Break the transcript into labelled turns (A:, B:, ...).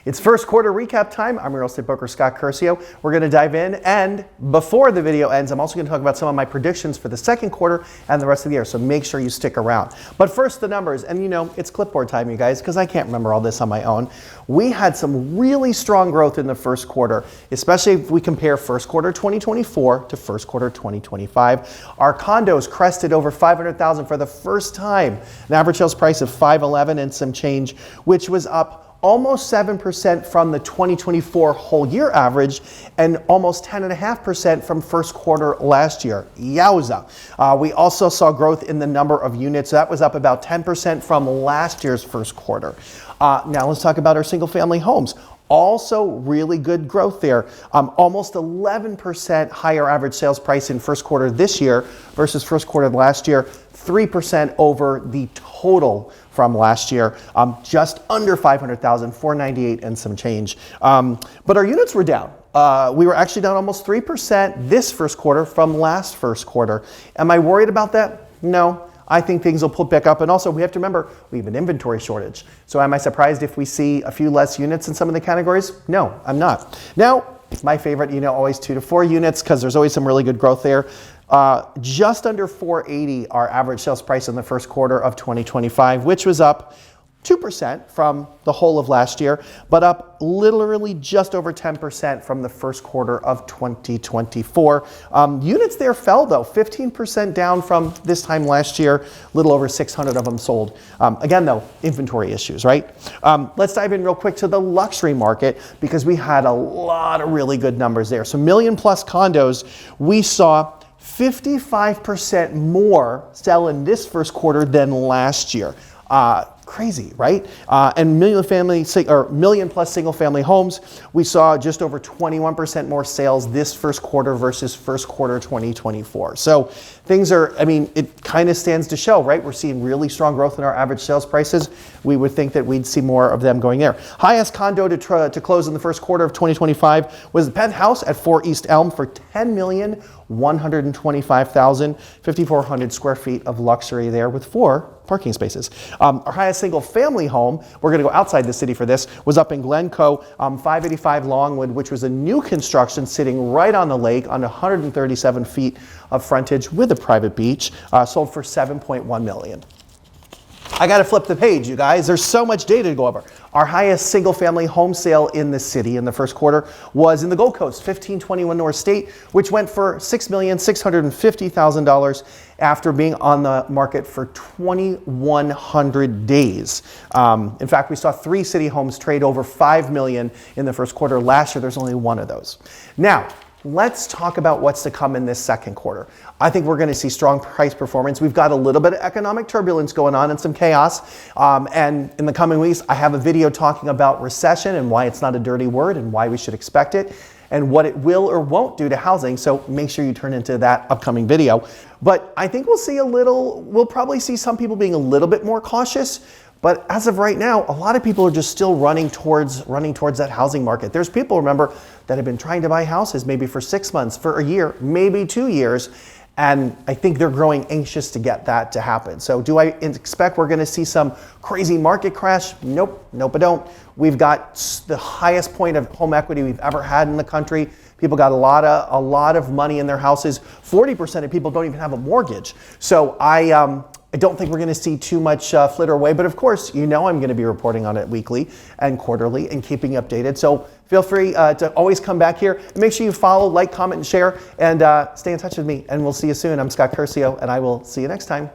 A: It's first quarter recap time. I'm real estate broker Scott Curcio. We're going to dive in, and before the video ends, I'm also going to talk about some of my predictions for the second quarter and the rest of the year, so make sure you stick around. But first, the numbers, and you know, it's clipboard time, you guys, because I can't remember all this on my own. We had some really strong growth in the first quarter, especially if we compare first quarter 2024 to first quarter 2025. Our condos crested over 500,000 for the first time, an average sales price of 511 and some change, which was up almost 7% from the 2024 whole year average and almost 10.5% from first quarter last year. Yowza. We also saw growth in the number of units. That was up about 10% from last year's first quarter. Now let's talk about our single family homes. Also really good growth there. Almost 11% higher average sales price in first quarter this year versus first quarter last year. 3% over the total from last year, just under 500,000, 498 and some change. But our units were down. We were actually down almost 3% this first quarter from last first quarter. Am I worried about that? No. I think things will pull back up. And also we have to remember, we have an inventory shortage. So am I surprised if we see a few less units in some of the categories? No, I'm not. Now, my favorite, you know, always 2 to 4 units because there's always some really good growth there. Just under 480, our average sales price in the first quarter of 2025, which was up 2% from the whole of last year, but up literally just over 10% from the first quarter of 2024. Units there fell though, 15% down from this time last year, a little over 600 of them sold. Again though, inventory issues, right? Let's dive in real quick to the luxury market because we had a lot of really good numbers there. So million plus condos, we saw 55% more sell in this first quarter than last year. Crazy, right? And million plus single family homes, we saw just over 21% more sales this first quarter versus first quarter 2024. So things are, I mean, it kind of stands to show, right? We're seeing really strong growth in our average sales prices. We would think that we'd see more of them going there. Highest condo to close in the first quarter of 2025 was the penthouse at 4 East Elm for $10,125,000, 5,400 square feet of luxury there with 4 parking spaces. Our highest single family home, we're going to go outside the city for this, was up in Glencoe, 585 Longwood, which was a new construction sitting right on the lake on 137 feet of frontage with a private beach, sold for $7.1 million. I got to flip the page, you guys. There's so much data to go over. Our highest single family home sale in the city in the first quarter was in the Gold Coast, 1521 North State, which went for $6,650,000 after being on the market for 2,100 days. In fact, we saw 3 city homes trade over $5 million in the first quarter. Last year, there's only 1 of those. Now, let's talk about what's to come in this second quarter. I think we're going to see strong price performance. We've got a little bit of economic turbulence going on and some chaos. And in the coming weeks, I have a video talking about recession and why it's not a dirty word and why we should expect it and what it will or won't do to housing. So make sure you turn into that upcoming video. But I think we'll probably see some people being a little bit more cautious. But as of right now, a lot of people are just still running towards that housing market. There's people, remember, that have been trying to buy houses maybe for 6 months, for a year, maybe 2 years. And I think they're growing anxious to get that to happen. So do I expect we're going to see some crazy market crash? Nope, I don't. We've got the highest point of home equity we've ever had in the country. People got a lot of money in their houses. 40% of people don't even have a mortgage. So I don't think we're going to see too much flitter away, but of course, you know I'm going to be reporting on it weekly and quarterly and keeping you updated. So feel free to always come back here. Make sure you follow, like, comment, and share, and stay in touch with me. And we'll see you soon. I'm Scott Curcio, and I will see you next time.